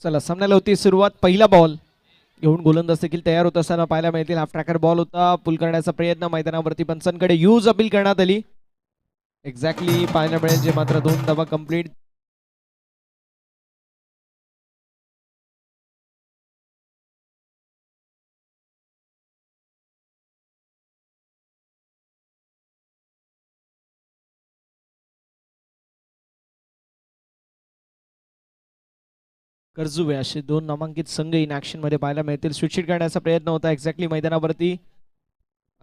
चला सामन्याला होती सुरुवात. पहिला बॉल घेऊन गोलंदाज देखील तयार होत असताना पाहायला मिळतील. हाफ ट्रॅकर बॉल होता. पुल करण्याचा प्रयत्न मैदानावरती पंचांकडे यूज अपील करण्यात आली. एक्झॅक्टली पाहायला मिळेल जे मात्र 2 धावा कंप्लीट. कर्जुवे असे 2 नामांकित संघ इन ऍक्शन मध्ये पाहायला मिळतील. स्विच करण्याचा प्रयत्न होता. एक्झॅक्टली मैदानावरती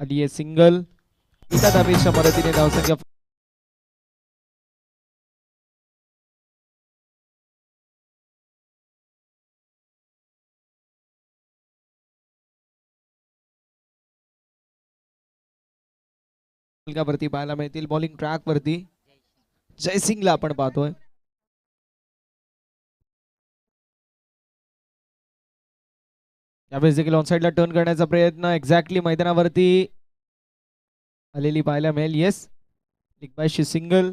आली आहे सिंगल. एका धावेच्या मदतीने धावसंख्या वरती पाहायला मिळतील. बॉलिंग ट्रॅक वरती जयसिंगला आपण पाहतोय. यावेळेस देखील ऑन साईडला टर्न करण्याचा प्रयत्न. एक्झॅक्टली मैदानावरती आलेली पाहायला मिळेल. येस, लिगबायशी सिंगल.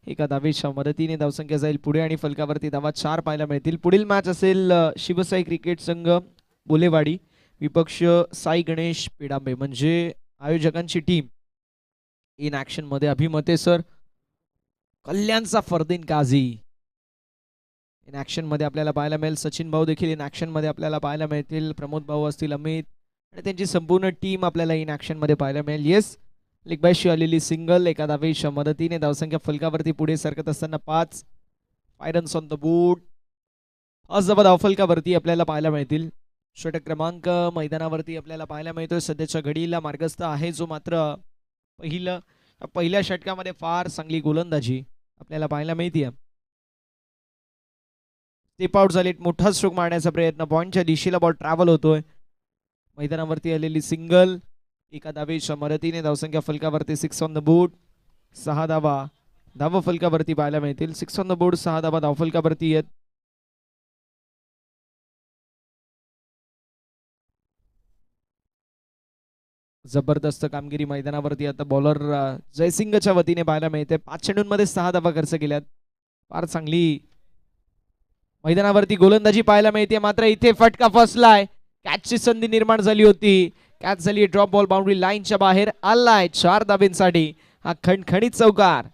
एका धावेच्या मदतीने धावसंख्या जाईल पुढे आणि फलकावरती धावा 4 पाहायला मिळतील. पुढील मॅच असेल शिवसाई क्रिकेट संघ बोलेवाडी विपक्ष साई गणेश पेडांबे. म्हणजे आयोजकांची टीम इन ऍक्शन मध्ये अभिमते सर, कल्याणचा फरदीन काझी इन ऍक्शन मध्ये आपल्याला पाहायला मिळेल. सचिन भाऊ देखील इन ऍक्शन मध्ये आपल्याला पाहायला मिळतील. प्रमोद भाऊ असतील, अमित आणि त्यांची संपूर्ण टीम आपल्याला इन ऍक्शन मध्ये पाहायला मिळेल. येस, लिगबायशी आलेली सिंगल. एका धावेच्या मदतीने धावसंख्या फलकावरती पुढे सरकत असताना 5 फायरन्स ऑन द बूट. अजब धावफलकावरती आपल्याला पाहायला मिळतील. षटक क्रमांक मैदानावरती आपल्याला पाहायला मिळतोय. सध्याच्या घडीला मार्गस्थ आहे जो मात्र पहिल्या षटकामध्ये फार चांगली गोलंदाजी आपल्याला पाहायला मिळते. स्टेप आउट झाले. मोठा स्ट्रोक मारण्याचा प्रयत्न. पॉइंटच्या दिशेला बॉल ट्रॅव्हल होतोय. मैदानावरती आलेली सिंगल. एका धावेच्या मदतीने धावसंख्या फलकावरती 6 ऑन द बूट. 6 धावा फलकावरती पाहायला मिळतील. 6 ऑन द बोर्ड, 6 धावा धावफलकावरती आहेत. जबरदस्त कामगिरी मैदानावरती आता बॉलर जयसिंगच्या वतीने पाहायला मिळते. 5 चेंडूंमध्ये 6 धावा खर्च केल्यात. फार चांगली मैदानावरती गोलंदाजी पाहायला मिळते. मात्र इथे फटका फसलाय. कॅचची संधी निर्माण झाली होती. कॅच झाली. ड्रॉप बॉल बाउंड्री लाईनच्या बाहेर आलाय. 4 धाब्यांसाठी हा खणखणीत चौकार.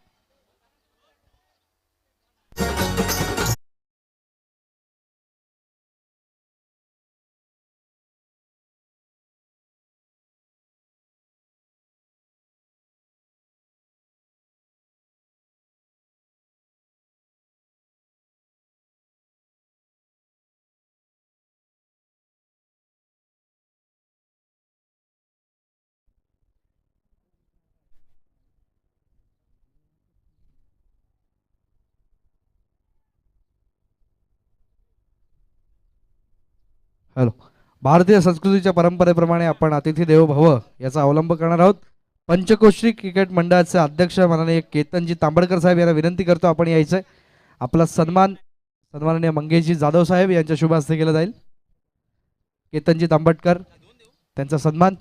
हॅलो. भारतीय संस्कृतीच्या परंपरेप्रमाणे आपण अतिथी देवो भव याचा अवलंब करणार आहोत. पंचकोशी क्रिकेट मंडळाचे अध्यक्ष माननीय केतनजी तांबडकर साहेब यांना विनंती करतो आपण यायचंय. आपला सन्माननीय मंगेशजी जाधव साहेब यांच्या शुभ हस्ते केला जाईल. केतनजी तांबडकर त्यांचा सन्मान.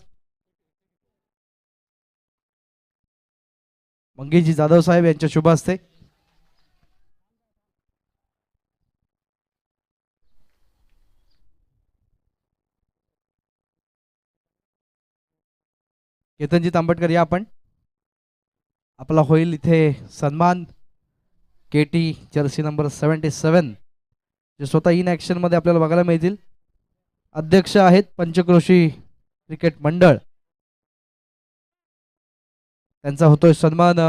मंगेशजी जाधव साहेब यांच्या शुभ हस्ते. केतनजी तांबटकर या आपण. आपला होईल इथे सन्मान. केटी जर्सी नंबर 77 जे स्वतः इन ऍक्शन मध्ये आपल्याला बघायला मिळतील. अध्यक्ष आहेत पंचक्रोशी क्रिकेट मंडळ. त्यांचा होतोय सन्मान.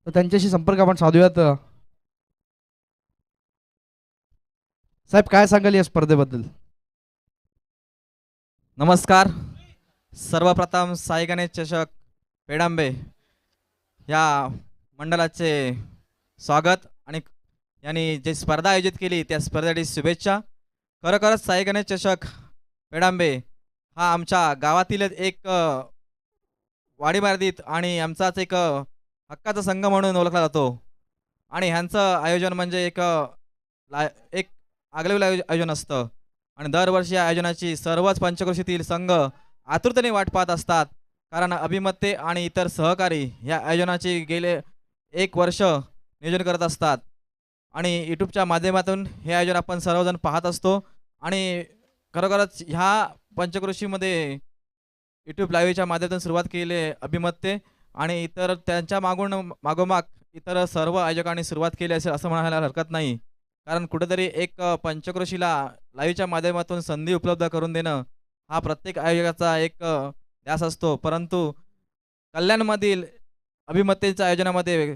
तर त्यांच्याशी संपर्क आपण साधूयात. साहेब काय सांगाल या स्पर्धेबद्दल? नमस्कार. सर्वप्रथम साई गणेश चषक पेडांबे या मंडळाचे स्वागत आणि यांनी जे स्पर्धा आयोजित केली त्या स्पर्धेसाठी शुभेच्छा. खरोखरच साई गणेश चषक पेडांबे हा आमच्या गावातील एक वाडीबार्दीत आणि आमचाच एक हक्काचा संघ म्हणून ओळखला जातो. आणि ह्यांचं आयोजन म्हणजे एक आगळेवेगळं आयोजन असतं आणि दरवर्षी या आयोजनाची सर्वच पंचक्रोशीतील संघ आतुरतेने वाट पाहत असतात. कारण अभिमते आणि इतर सहकारी या आयोजनाचे गेले 1 वर्ष नियोजन करत असतात आणि यूट्यूबच्या माध्यमातून हे आयोजन आपण सर्वजण पाहत असतो आणि खरोखरच ह्या पंचक्रोशीमध्ये यूट्यूब लाईव्हच्या माध्यमातून सुरुवात केली आहे अभिमते आणि इतर त्यांच्या मागोमाग इतर सर्व आयोजकांनी सुरुवात केली असेल असं म्हणायला हरकत नाही. कारण कुठेतरी एक पंचक्रोशीला लाईव्हच्या माध्यमातून संधी उपलब्ध करून देणं हा प्रत्येक आयोजकाचा एक ध्यास असतो. परंतु कल्याणमधील अभिमतेच्या आयोजनामध्ये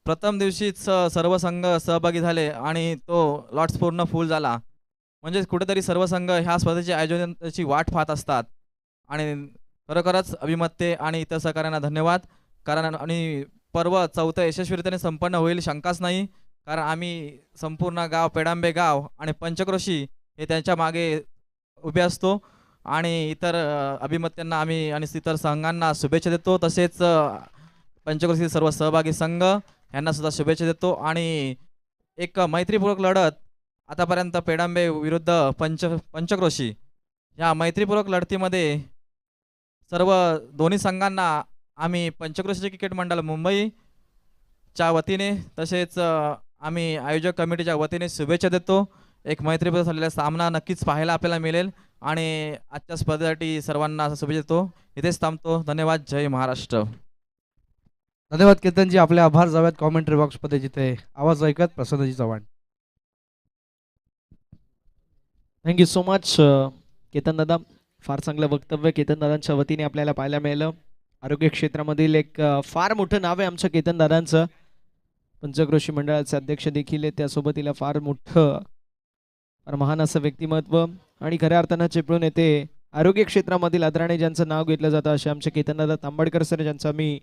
प्रथम दिवशीच सर्व संघ सहभागी झाले आणि तो लॉट्स पूर्ण फुल झाला. म्हणजेच कुठेतरी सर्व संघ ह्या स्पर्धेच्या आयोजनाची वाट पाहत असतात आणि खरोखरच अभिमते आणि इतर सहकाऱ्यांना धन्यवाद. कारण आणि पर्व चौथं यशस्वीरित्याने संपन्न होईल शंकाच नाही. कारण आम्ही संपूर्ण गाव पेडांबे गाव आणि पंचक्रोशी हे त्यांच्या मागे उभे असतो आणि इतर अभिमत्यांना आम्ही आणि इतर संघांना शुभेच्छा देतो. तसेच पंचक्रोशी सर्व सहभागी संघ यांना सुद्धा शुभेच्छा देतो आणि एक मैत्रीपूर्वक लढत आतापर्यंत पेडांबे विरुद्ध पंचक्रोशी या मैत्रीपूर्वक लढतीमध्ये सर्व दोन्ही संघांना आम्ही पंचक्रोशी क्रिकेट मंडळ मुंबईच्या वतीने तसेच आम्ही आयोजक कमिटीच्या वतीने शुभेच्छा देतो. एक मैत्रीपूर्वक झालेला सामना नक्कीच पाहायला आपल्याला मिळेल आणि आजच्या स्पर्धेसाठी सर्वांना शुभेच्छा देतो. इथेच थांबतो. धन्यवाद. जय महाराष्ट्र. धन्यवाद केतनजी. आपले आभार. जाऊयात कॉमेंट्री बॉक्समध्ये जिथे आवाज ऐकत प्रसन्नजी Chavan. Thank you so much Ketan दादा. फार चांगलं वक्तव्य केतन दादांच्या वतीने आपल्याला पाहायला मिळालं. आरोग्य क्षेत्रामधील एक फार मोठं नाव आहे आमच्या केतन दादांचं. पंचक्रोशी मंडळाचे अध्यक्ष देखील आहे. त्यासोबतीला फार मोठं फार महान असं व्यक्तिमत्व आणि खऱ्या अर्थानं चिपळून येते आरोग्य क्षेत्रामधील आदराने ज्यांचं नाव घेतलं जातं असे आमचे केतनदादा तांबडकर सर, ज्यांचा मी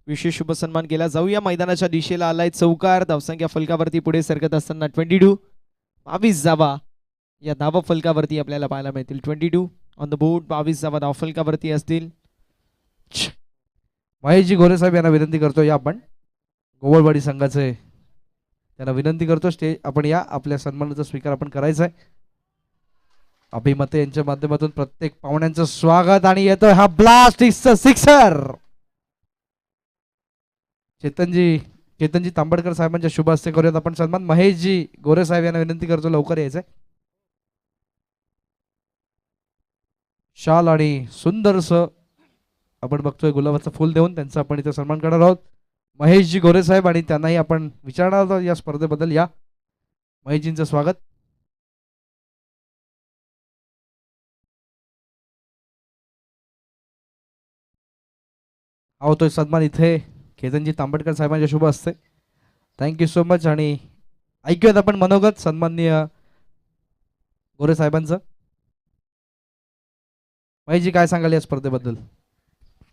विशेष शुभ सन्मान केला. जाऊया मैदानाच्या दिशेला. आलाय चौकार. धावसंख्या फलकावरती पुढे सरकत असताना 22 22 धावा या धावा फलकावरती आपल्याला पाहायला मिळतील. 22 ऑन द बोर्ड. 22 धावा धाव फलकावरती असतील. महेशजी गोरे साहेब यांना विनंती करतो या आपण गोवळवाडी संघाचे त्यांना विनंती करतो स्टेज आपण या. आपल्या सन्मानाचा स्वीकार आपण करायचा आहे. अभिमते यांच्या माध्यमातून प्रत्येक पाहुण्यांचं स्वागत आणि येतोय हा ब्लास्ट सिक्सर. केतनजी तांबडकर साहेबांच्या शुभ हस्ते करूयात आपण सन्मान. महेशजी गोरे साहेब यांना विनंती करतो लवकर यायचंय. शाल आणि सुंदरस आपण बघतोय गुलाबाचं फुल देऊन त्यांचा आपण इथे सन्मान करणार आहोत. महेशजी गोरे साहेब आणि त्यांनाही आपण विचारणार आहोत या स्पर्धेबद्दल. या महेशजींचं स्वागत. हा होतोय सन्मान इथे केतनजी तांबडकर साहेबांच्या शुभ हस्ते. Thank you so much. आणि ऐकूयात आपण मनोगत सन्माननीय गोरे साहेबांचं. महेशजी काय सांगाल या स्पर्धेबद्दल?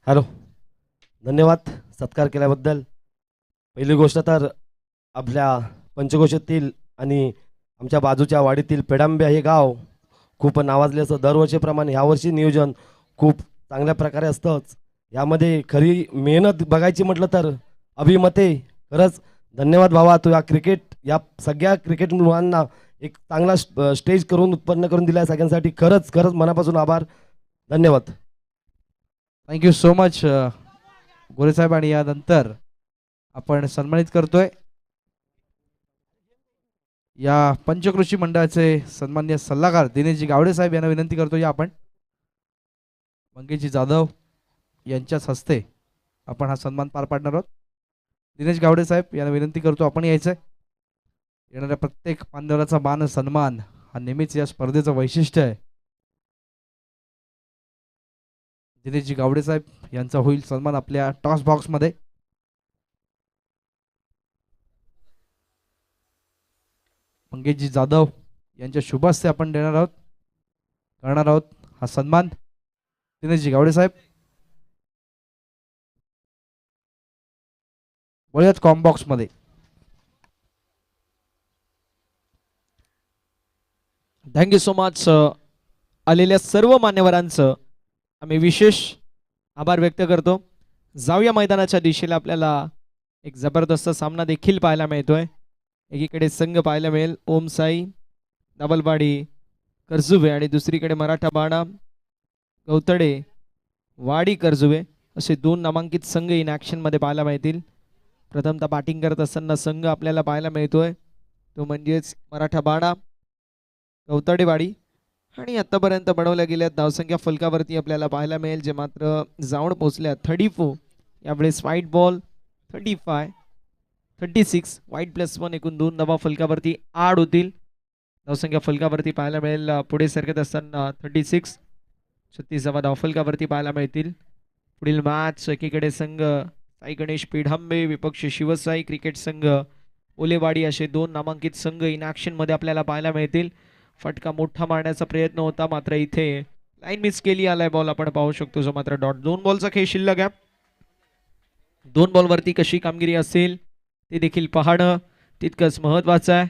हॅलो, धन्यवाद सत्कार केल्याबद्दल. पहिली गोष्ट तर आपल्या पंचक्रोशीतील आणि आमच्या बाजूच्या वाडीतील पेडांबे हे गाव खूप नावाजले असं दरवर्षीप्रमाणे यावर्षी नियोजन खूप चांगल्या प्रकारे असतंच. यामध्ये खरी मेहनत बघायची म्हटलं तर अभिमते खरंच धन्यवाद भावा. तू या सगळ्या क्रिकेट मुलांना एक चांगला स्टेज करून उत्पन्न करून दिला सगळ्यांसाठी. खरंच मनापासून आभार. धन्यवाद. थँक्यू सो मच गोरे साहेब. आणि यानंतर आपण सन्मानित करतोय या पंचक्रोशी मंडळाचे सन्माननीय सल्लागार दिनेशजी गावडे साहेब यांना विनंती करतो या आपण. मंगेशजी जाधव यांच्याच हस्ते आपण हा सन्मान पार पाडणार आहोत. दिनेश गावडे साहेब यांना विनंती करतो आपण यायचंय. येणाऱ्या प्रत्येक मान्यवराचा मान सन्मान हा नेहमीच या स्पर्धेचं वैशिष्ट्य आहे. दिनेशजी गावडे साहेब यांचा होईल सन्मान आपल्या टॉस बॉक्समध्ये. मंगेशजी जाधव यांच्या शुभ हस्ते आपण करणार आहोत हा सन्मान. दिनेशजी गावडे साहेब बोलूयात कॉम बॉक्स मध्ये. Thank you so much. आलेल्या सर्व मान्यवरांचं आम्ही विशेष आभार व्यक्त करतो. जाऊया मैदानाच्या दिशेला. आपल्याला एक जबरदस्त सामना देखील पाहायला मिळतोय. एकीकडे संघ पाहायला मिळेल ओम साई दाबलवाडी कर्जुबे आणि दुसरीकडे मराठा बाणा गौतडे वाडी कर्जुवे असे दोन नामांकित संघ इन ॲक्शन मध्ये पाहायला मिळतील. प्रथमतः बॅटिंग करत असताना संघ आपल्याला पाहायला मिळतोय तो म्हणजेच मराठा बाणा कवताडेवाडी आणि आतापर्यंत बनवल्या गेल्या धावसंख्या फलकावरती आपल्याला पाहायला मिळेल जे मात्र जाऊन पोहोचल्या 34. यावेळेस व्हाईट बॉल 35 36 व्हाईट +1 एकूण 2 धावा फलकावरती आड होतील. धावसंख्या फलकावरती पाहायला मिळेल पुढे सरकत असताना 36 36 धावा धावफलकावरती पाहायला मिळतील. पुढील मॅच एकीकडे संघ साई गणेश पेढांबे विपक्ष शिवसाई क्रिकेट संघ ओलेवाडी असे दोन नामांकित संघ इन ॲक्शन मध्ये आपल्याला पाहायला मिळतील. फटका मोठा मारण्याचा प्रयत्न होता मात्र इथे लाईन मिस केली आलाय बॉल आपण पाहू शकतो जो मात्र डॉट. 2 बॉलचा खेळ शिल्लक आहे. 2 बॉलवरती कशी कामगिरी असेल ते देखील पाहणं तितकंच महत्वाचं आहे.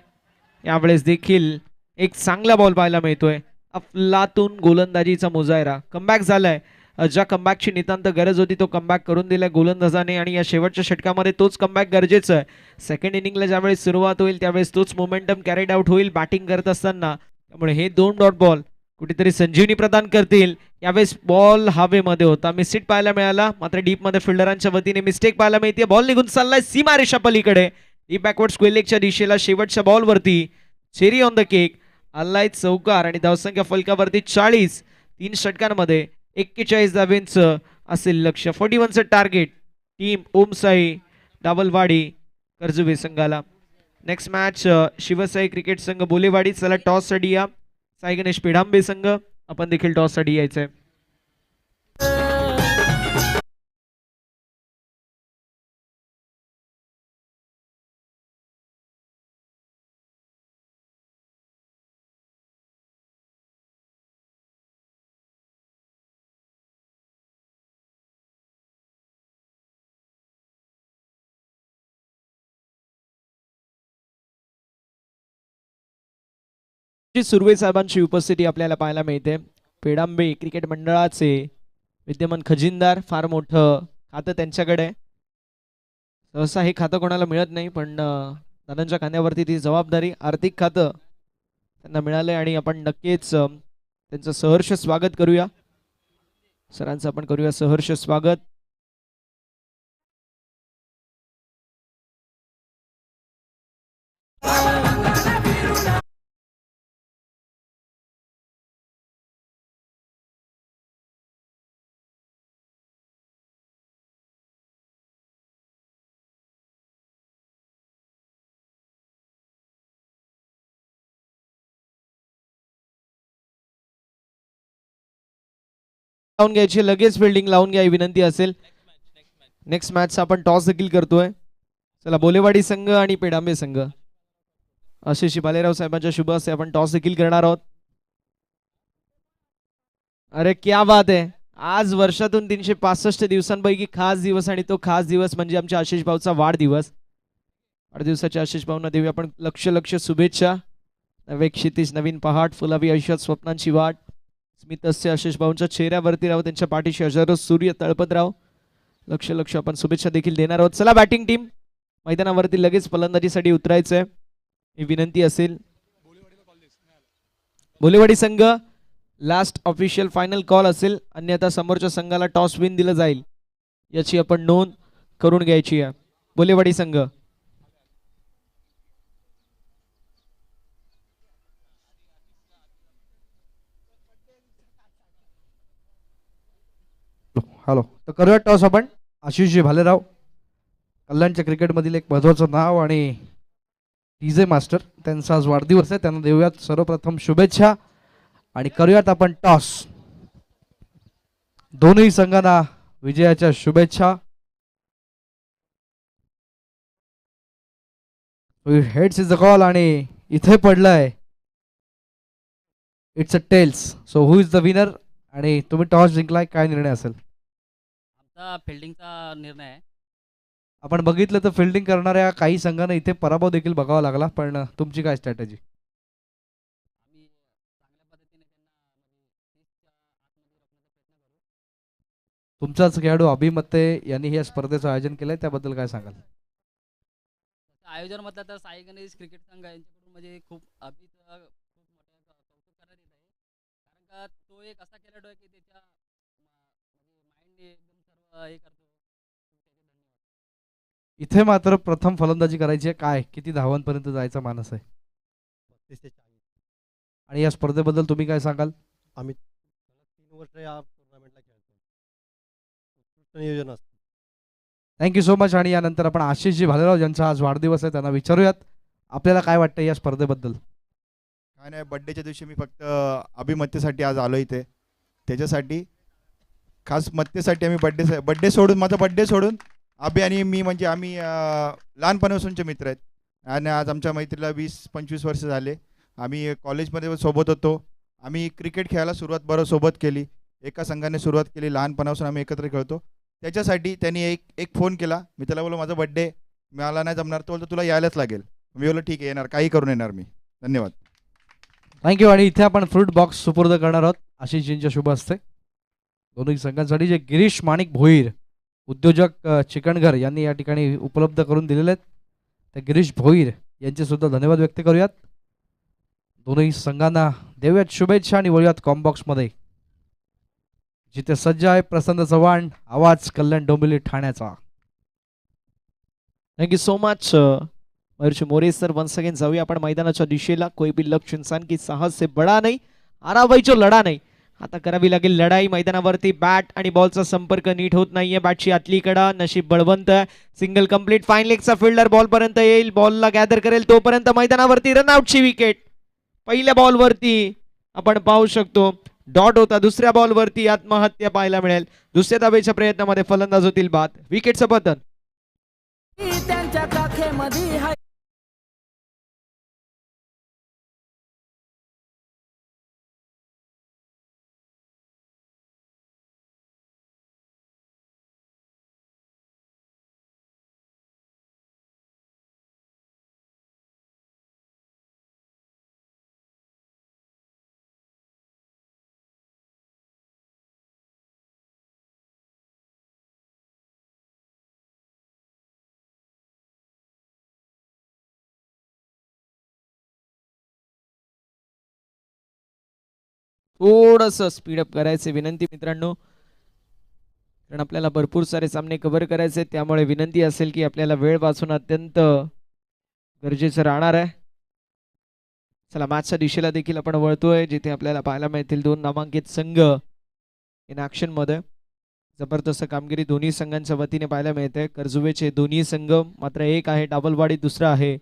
यावेळेस देखील एक चांगला बॉल पाहायला मिळतोय. अफलातून गोलंदाजीचा मुजायरा कमबॅक झालाय. ज्या कमबॅकची नितांत गरज होती तो कमबॅक करून दिलाय गोलंदाजाने आणि या शेवटच्या षटकामध्ये तोच कमबॅक गरजेचा आहे. सेकंड इनिंगला ज्यावेळेस सुरुवात होईल त्यावेळेस तोच मोमेंटम कॅरीड आउट होईल बॅटिंग करत असताना. त्यामुळे हे 2 डॉट बॉल कुठेतरी संजीवनी प्रदान करतील. यावेळेस बॉल हवेमध्ये होता मिसहिट पाहायला मिळाला मात्र डीप मध्ये फिल्डरांच्या वतीने मिस्टेक पाहायला मिळते. बॉल निघून चाललाय सीमारेषा पलीकडे डीप बॅकवर्ड स्क्वेअर लेगच्या दिशेला. शेवटच्या बॉलवरती चेरी ऑन द केक आलाय चौकार आणि धावसंख्या फलकावरती 40. 3 षटकांमध्ये 41 धावेंचं असेल लक्ष. 41चं टार्गेट टीम ओमसाई डावलवाडी कर्जुवे संघाला. नेक्स्ट मॅच शिवसाई क्रिकेट संघ बोलेवाडी. चला टॉस साठी या. साई गणेश पेढांबे संघ आपण देखील टॉस साठी यायचंय. सुर्वे साहेबांची उपस्थिती आपल्याला पाहायला मिळते. पेडांबे क्रिकेट मंडळाचे विद्यमान खजिनदार फार मोठं खातं त्यांच्याकडे. सहसा हे खातं कोणाला मिळत नाही पण दादांच्या खांद्यावरती ती जबाबदारी आर्थिक खातं त्यांना मिळालंय आणि आपण नक्कीच त्यांचं सहर्ष स्वागत करूया. सरांचं आपण करूया सहर्ष स्वागत. लावून घ्यायची लगेच फिल्डिंग लावून घ्यायची विनंती असेल. नेक्स्ट मॅच आपण टॉस देखील करतोय. चला बोलेवाडी संघ आणि पेडांबे संघ आशिष बालेराव साहेबांच्या शुभ हस्ते आपण टॉस देखील करणार आहोत. अरे क्या बात आहे. आज वर्षातून 365 दिवसांपैकी खास दिवस आणि तो खास दिवस म्हणजे आमच्या आशिष भाऊचा वाढदिवस. वाढदिवसाच्या आशिष भाऊंना देऊया आपण लक्ष लक्ष शुभेच्छा. नवे क्षितिज नवीन पहाट फुलावी आयुष्यात स्वप्नांची वाट स्मितस्य आशिष भाऊंच्या चेहऱ्यावरती राहू त्यांच्या पाठीशी हजारो सूर्य तळपत राहू. लक्ष लक्ष आपण शुभेच्छा देखील देणार आहोत. चला बॅटिंग टीम मैदानावरती लगेच फलंदाजीसाठी उतरायचंय ही विनंती असेल. बोलेवाडी संघ लास्ट ऑफिशियल फायनल कॉल असेल अन्यथा समोरच्या संघाला टॉस विन दिलं जाईल याची आपण नोंद करून घ्यायची आहे. बोलेवाडी संघ हॅलो तर करूया टॉस आपण. आशिषजी भालेराव कल्याणच्या क्रिकेटमधील एक महत्त्वाचं नाव आणि टीजे मास्टर त्यांचा आज वाढदिवस आहे त्यांना देऊयात सर्वप्रथम शुभेच्छा आणि करूयात आपण टॉस. दोन्ही संघांना विजयाच्या शुभेच्छा. हेड्स इज द कॉल आणि इथे पडलाय it's a tails. So who is the winner आणि तुम्ही टॉस जिंकलाय काय निर्णय असेल? आमचा फिल्डिंगचा निर्णय आहे. आपण बघितलं तर फिल्डिंग करणाऱ्या काही संघांना इथे पराभव देखील बघावा लागला पण तुमची काय स्ट्रॅटेजी? आम्ही चांगल्या पद्धतीने त्यांना म्हणजे 30च्या आतमध्ये रोखण्याचा प्रयत्न करू. तुमचाच खेळाडू अभिमते यांनी या स्पर्धेचं आयोजन केलंय त्याबद्दल काय सांगाल? तसं आयोजन म्हटलं तर साई गणेश क्रिकेट संघ यांच्याकडून म्हणजे खूप अभिचं खूप मोठं कौतुक करण्यात येत आहे. कारण का तो एक असा खेळाडू आहे की त्याच्या म्हणजे त्यांनी एकदम सर्व हे करतो त्याचे धन्यवाद. इथे मात्र प्रथम फलंदाजी करायची आहे. काय किती धावांपर्यंत जायचा मानस आहे 35 ते 40. आणि या स्पर्धेबद्दल तुम्ही काय सांगाल? आम्ही सलग 3 वर्ष या टुर्नामेंटला खेळतो. उत्कृष्ट नियोजन असतं. Thank you so much. आणि यानंतर आपण आशिषजी भालेराव ज्यांचा आज वाढदिवस आहे त्यांना विचारूयात आपल्याला काय वाटतं या स्पर्धेबद्दल. काय नाही, बड्डेच्या दिवशी मी फक्त अभिमत्यसाठी आज आलो इथे. त्याच्यासाठी खास मत्तेसाठी आम्ही बड्डे सोडून, माझा बड्डे सोडून अभि आणि मी म्हणजे आम्ही लहानपणापासूनचे मित्र आहेत. आणि आज आमच्या मैत्रीला 20-25 वर्ष झाले. आम्ही कॉलेजमध्ये सोबत होतो. आम्ही क्रिकेट खेळायला सुरुवात बरोबर सोबत केली. एका संघाने सुरुवात केली. लहानपणापासून आम्ही एकत्र खेळतो. त्याच्यासाठी त्यांनी एक फोन केला. मी त्याला बोललो माझा बड्डे, मला नाही जमणार. तो बोलतो तुला यायलाच लागेल. मी बोललो ठीक आहे, येणार, काही करून येणार मी. धन्यवाद. थँक्यू. आणि इथे आपण फ्रूट बॉक्स सुपूर्द करणार आहोत आशिषजींच्या शुभ हस्ते दोन्ही संघांसाठी, जे गिरीश माणिक भोईर उद्योजक चिकणघर यांनी या ठिकाणी उपलब्ध करून दिलेले आहेत. त्या गिरीश भोईर यांचे सुद्धा धन्यवाद व्यक्त करूयात. दोन्ही संघांना देऊयात शुभेच्छा आणि वळूयात कॉम्बॉक्समध्ये, जिथे सज्ज आहे प्रसन्न चव्हाण, आवाज कल्याण डोंबिवली ठाण्याचा. थँक्यू सो मच मयूरजी मोरे सर. वन्स अगेन जाऊया आपण मैदानाच्या दिशेला. कोई भी लक्ष्य इंसान की साहस से बडा नाही, हारावायचो लढा नाही. आता करावी लागेल लढाई. मैदानावरती बॅट आणि बॉलचा संपर्क नीट होत नाहीये. बॅटची आतली कडा, नशीब बळवंत. Single complete. फाईन लेगचा फिल्डर बॉल पर्यंत येईल, बॉलला गॅदर करेल, तोपर्यंत मैदानावरती रनआउटची विकेट. पहिल्या बॉलवरती आपण पाहू शकतो डॉट होता. दुसऱ्या बॉलवरती आत्महत्या पाहायला मिळेल. दुसऱ्या धावेच्या प्रयत्नामध्ये फलंदाज होतील बाद. विकेटचं पतन. त्यांच्या काखेमध्ये हाय. थोडंसं स्पीडअप करायचे विनंती मित्रांनो, कारण आपल्याला भरपूर सारे सामने कव्हर करायचे. त्यामुळे विनंती असेल की आपल्याला वेळ वाचून अत्यंत गरजेचं राहणार आहे. चला, मॅचच्या दिशेला देखील आपण वळतोय, जिथे आपल्याला पाहायला मिळतील 2 नामांकित संघ इन ऍक्शन मध्ये. जबरदस्त कामगिरी दोन्ही संघांच्या वतीने पाहायला मिळते. कर्जुवेचे दोन्ही संघ, मात्र एक आहे डाबलवाडी, दुसरा आहे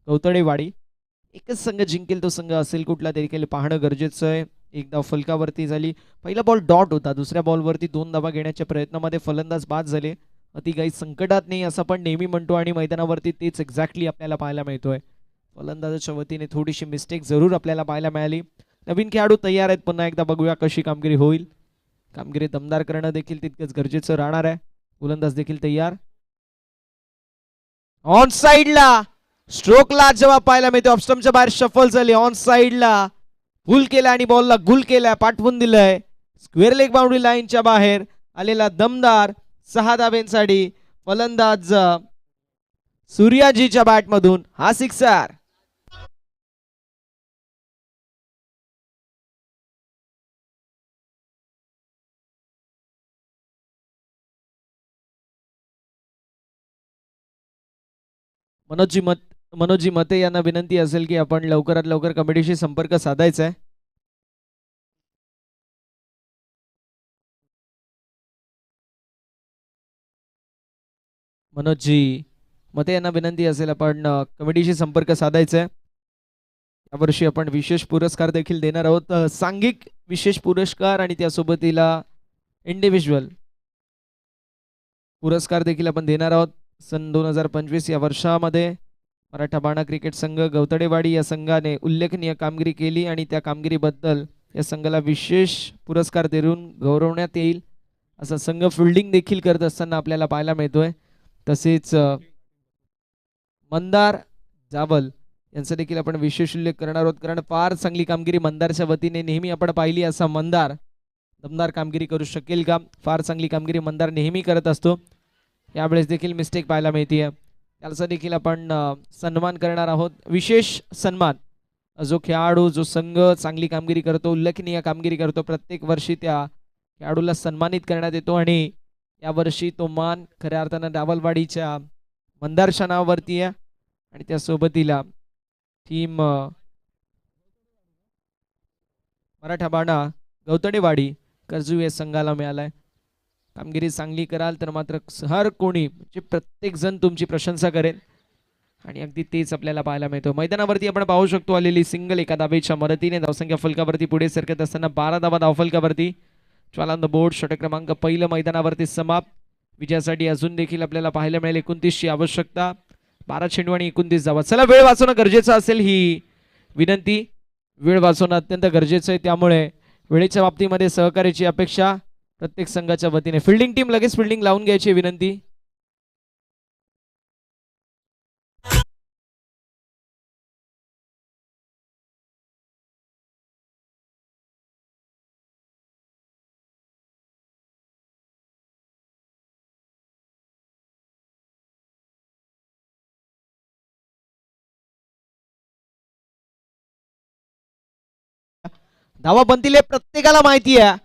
कौतडेवाडी. एकच संघ जिंकेल तो संघ असेल कुठला देखील पाहणं गरजेचं आहे. एकदा फलकावरती झाली. पहिला बॉल डॉट होता. दुसऱ्या बॉलवरती 2 धावा घेण्याच्या प्रयत्नामध्ये फलंदाज बाद झाले. अति काही संकटात नाही असं आपण नेहमी म्हणतो आणि मैदानावरती तेच एक्झॅक्टली आपल्याला पाहायला मिळतोय. फलंदाजाच्या वतीने थोडीशी मिस्टेक जरूर आपल्याला पाहायला मिळाली. नवीन खेळाडू तयार आहेत. पुन्हा एकदा बघूया कशी कामगिरी होईल. कामगिरी दमदार करणं देखील तितकंच गरजेचं राहणार आहे. गोलंदाज देखील तयार. ऑन साइडला स्ट्रोकला जवाब पाहायला मिळतो. ऑफस्टम्पच्या बाहेर शफल झाली. ऑन साइडला पुल केला आणि बॉलला गुल केलाय, पाठवून दिलंय. स्क्वेअर लेग बाउंड्री लाईनच्या बाहेर आलेला दमदार 6 धाब्यांसाठी फलंदाज सूर्याजीच्या बॅटमधून हा सिक्सर. मनोजी मते यांना विनंती असेल की आपण लवकरात लवकर कमिटीशी संपर्क साधायचा आहे. मनोजी मते यांना विनंती असेल आपण कमिटीशी संपर्क साधायचा आहे. यावर्षी आपण विशेष पुरस्कार देखील देणार आहोत. सांघिक विशेष पुरस्कार आणि त्यासोबतीला इंडिव्हिज्युअल पुरस्कार देखील आपण देणार आहोत. सन 2025 या वर्षामध्ये मराठा बाणा क्रिकेट संघ गवतडेवाडी या संघाने उल्लेखनीय कामगिरी केली आणि त्या कामगिरीबद्दल या संघाला विशेष पुरस्कार देऊन गौरवण्यात येईल. असा संघ फिल्डिंग देखील करत असताना आपल्याला पाहायला मिळतोय. तसेच मंदार जावल यांचा देखील आपण विशेष उल्लेख करणार आहोत, कारण फार चांगली कामगिरी मंदारच्या वतीने नेहमी आपण पाहिली. असा मंदार दमदार कामगिरी करू शकेल का? फार चांगली कामगिरी मंदार नेहमी करत असतो. यावेळेस देखील मिस्टेक पाहायला मिळते. त्याचा देखील आपण सन्मान करणार आहोत. विशेष सन्मान जो खेळाडू, जो संघ चांगली कामगिरी करतो, उल्लेखनीय कामगिरी करतो, प्रत्येक वर्षी त्या खेळाडूला सन्मानित करण्यात येतो आणि यावर्षी तो मान खऱ्या अर्थानं रावलवाडीच्या मंदारच्या नावावरती आहे आणि त्या सोबतीला टीम मराठा बाणा गवतडेवाडी कर्जू या संघाला मिळालाय. कामगिरी चांगली कराल तर मात्र हर कोणी म्हणजे प्रत्येक जण तुमची प्रशंसा करेल आणि अगदी तेच आपल्याला पाहायला मिळतं. मैदानावरती आपण पाहू शकतो आलेली सिंगल एका धावेच्या मदतीने धावसंख्या फलकावरती पुढे सरकत असताना 12 धावा धावफलकावरती. ज्वाला ऑन द बोर्ड षटक क्रमांक पहिलं मैदानावरती समाप्त. विजयासाठी अजून देखील आपल्याला पाहायला मिळेल 29ची आवश्यकता. 12 चेंडू आणि 29 धावा. चला वेळ वाचवणं गरजेचं असेल ही विनंती. वेळ वाचवणं अत्यंत गरजेचं आहे त्यामुळे वेळेच्या बाबतीमध्ये सहकार्याची अपेक्षा प्रत्येक संघाच्या वतीने. फिल्डिंग टीम लगेच फिल्डिंग लावून घ्यायची विनंती. धावा बनतील हे प्रत्येकाला माहिती आहे.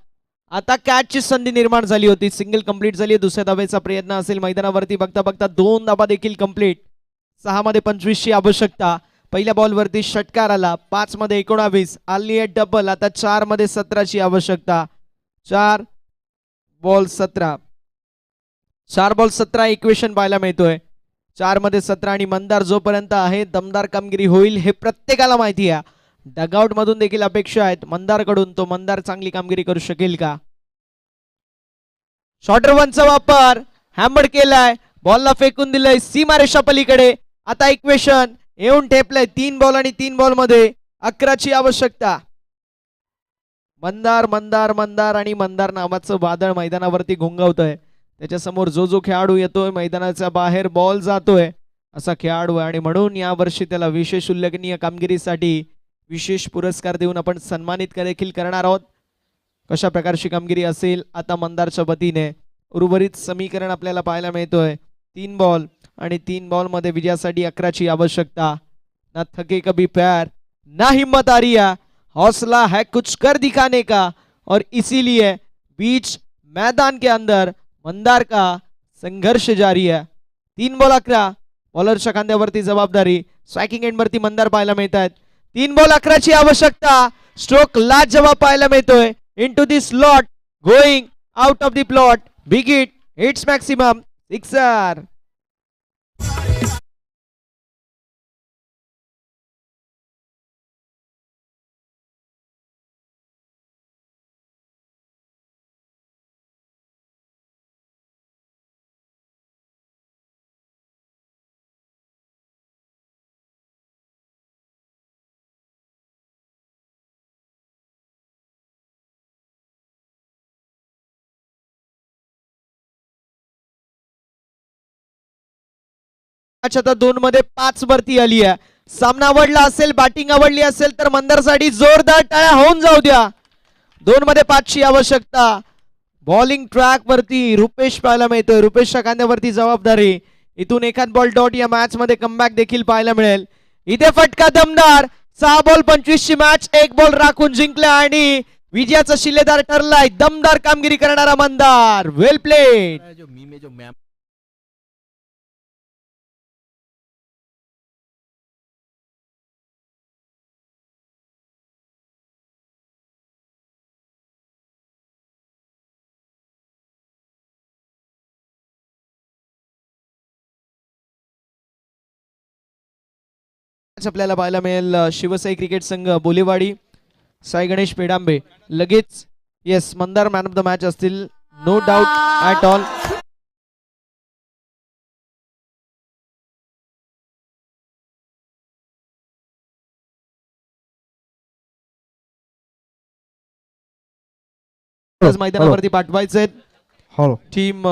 आता कॅचची संधी निर्माण झाली होती. सिंगल कंप्लीट झाली. दुसऱ्या धावेचा प्रयत्न असेल मैदानावरती. बघता बघता 2 धावा देखील कंप्लीट. 6 मध्ये 25ची आवश्यकता. पहिल्या बॉलवरती षटकार आला. 5 मध्ये 19 आली आहे डबल. आता 4 मध्ये 17ची आवश्यकता. 4 बॉल 17. 4 बॉल 17 इक्वेशन पाहायला मिळतोय. 4 मध्ये 17 आणि मंदार जोपर्यंत आहे दमदार कामगिरी होईल हे प्रत्येकाला माहिती आहे. डगआउट मधून देखील अपेक्षा आहेत मंदारकडून. तो मंदार चांगली कामगिरी करू शकेल का? शॉर्टर वनचा वापर हॅमर केलाय. बॉलला फेकून दिलंय सीमारेषा पलीकडे. आता इक्वेशन येऊन ठेपलंय. 3 बॉल आणि 3 बॉल मध्ये 11ची आवश्यकता. मंदार मंदार मंदार आणि मंदार नावाचं वादळ मैदानावरती घुंगवतोय. त्याच्या समोर जो जो खेळाडू येतोय मैदानाच्या बाहेर बॉल जातोय असा खेळाडू आहे आणि म्हणून यावर्षी त्याला विशेष उल्लेखनीय कामगिरीसाठी विशेष पुरस्कार देऊन आपण सन्मानित देखील करणार आहोत. कशा प्रकारची कामगिरी असेल आता मंदारच्या वतीने. उर्वरित समीकरण आपल्याला पाहायला मिळतोय. 3 बॉल आणि 3 बॉल मध्ये विजयासाठी 11ची आवश्यकता. ना थके कभी प्यार ना हिम्मत आ रही है, हौसला है कुछ कर दिखाने का और इसीलिए बीच मैदान के अंदर मंदार का संघर्ष जारी है. 3 बॉल 11. बॉलरच्या खांद्यावरती जबाबदारी. स्ट्रायकिंग एंड वरती मंदार पाहायला मिळत आहेत. 3 बॉल 11ची आवश्यकता. स्ट्रोक लाजवाब पाहायला मिळतोय. Into the slot going out of the plot. Big hit hits maximum sixer. आता 2 मध्ये 5 वरती आली आहे. सामना आवडला असेल बॅटिंग आवडली असेल तर मंदारसाठी जोरदार टाळ्या होऊन जाऊ द्या. 2 मध्ये 5ची आवश्यकता. बॉलिंग ट्रॅक वरती रुपेश पाहायला मिळतोय. रुपेशच्या खांद्यावरती जबाबदारी. इथून एखाद बॉल डॉट या मॅच मध्ये कमबॅक देखील पाहायला मिळेल. इथे फटका दमदार. 6 बॉल 25ची मॅच 1 बॉल राखून जिंकला आणि विजयाचा शिलेदार ठरलाय दमदार कामगिरी करणारा मंदार. वेल प्लेड. आपल्याला पाहायला मिळेल शिवसाई क्रिकेट संघ बोलेवाडी साई गणेश पेडांबे. लगेच yes Mandar man of the match असतील नो डाऊट ॲट ऑल. मैदानावरती पाठवायचे टीम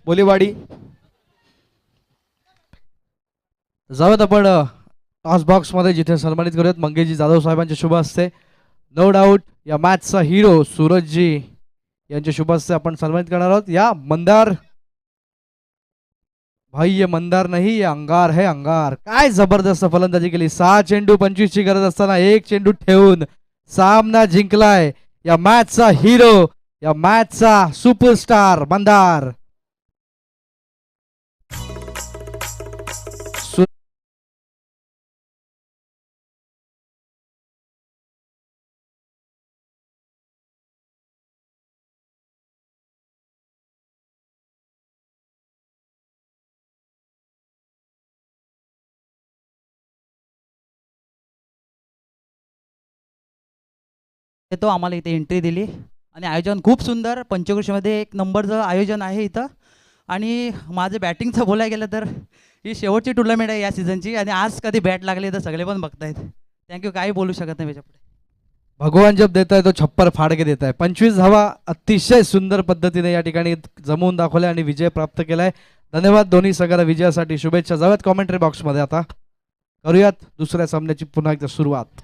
बोलेवाडी. जाऊयात आपण टॉस बॉक्स मध्ये जिथे सन्मानित करूयात मंगेशजी जाधव साहेबांच्या शुभ हस्ते. नो डाऊट या मॅचचा हिरो सूरजजी यांच्या शुभ हस्ते आपण सन्मानित करणार आहोत. या मंदार भाई ये मंदार नहीं ये अंगार है अंगार. काय जबरदस्त फलंदाजी केली. 6 चेंडू 25ची गरज असताना 1 चेंडू ठेवून सामना जिंकलाय. या मॅचचा हिरो या मॅचचा सुपरस्टार मंदार. तो आम्हाला इथे एंट्री दिली आणि आयोजन खूप सुंदर. पंचक्रोशीमध्ये एक नंबरचं आयोजन आहे इथं. आणि माझं बॅटिंगचं बोलायला गेलं तर ही शेवटची टुर्नामेंट आहे या सीझनची आणि आज कधी बॅट लागली तर सगळे पण बघतायत. थँक्यू. काही बोलू शकत नाही त्याच्यापुढे. भगवान जब देत आहे तो छप्पर फाडके देत आहे. 25 धावा अतिशय सुंदर पद्धतीने या ठिकाणी जमवून दाखवल्या आणि विजय प्राप्त केलाय. धन्यवाद दोन्ही संघाला विजयासाठी. शुभेच्छा. जाऊयात कॉमेंट्री बॉक्समध्ये. आता करूयात दुसऱ्या सामन्याची पुन्हा एकदा सुरुवात.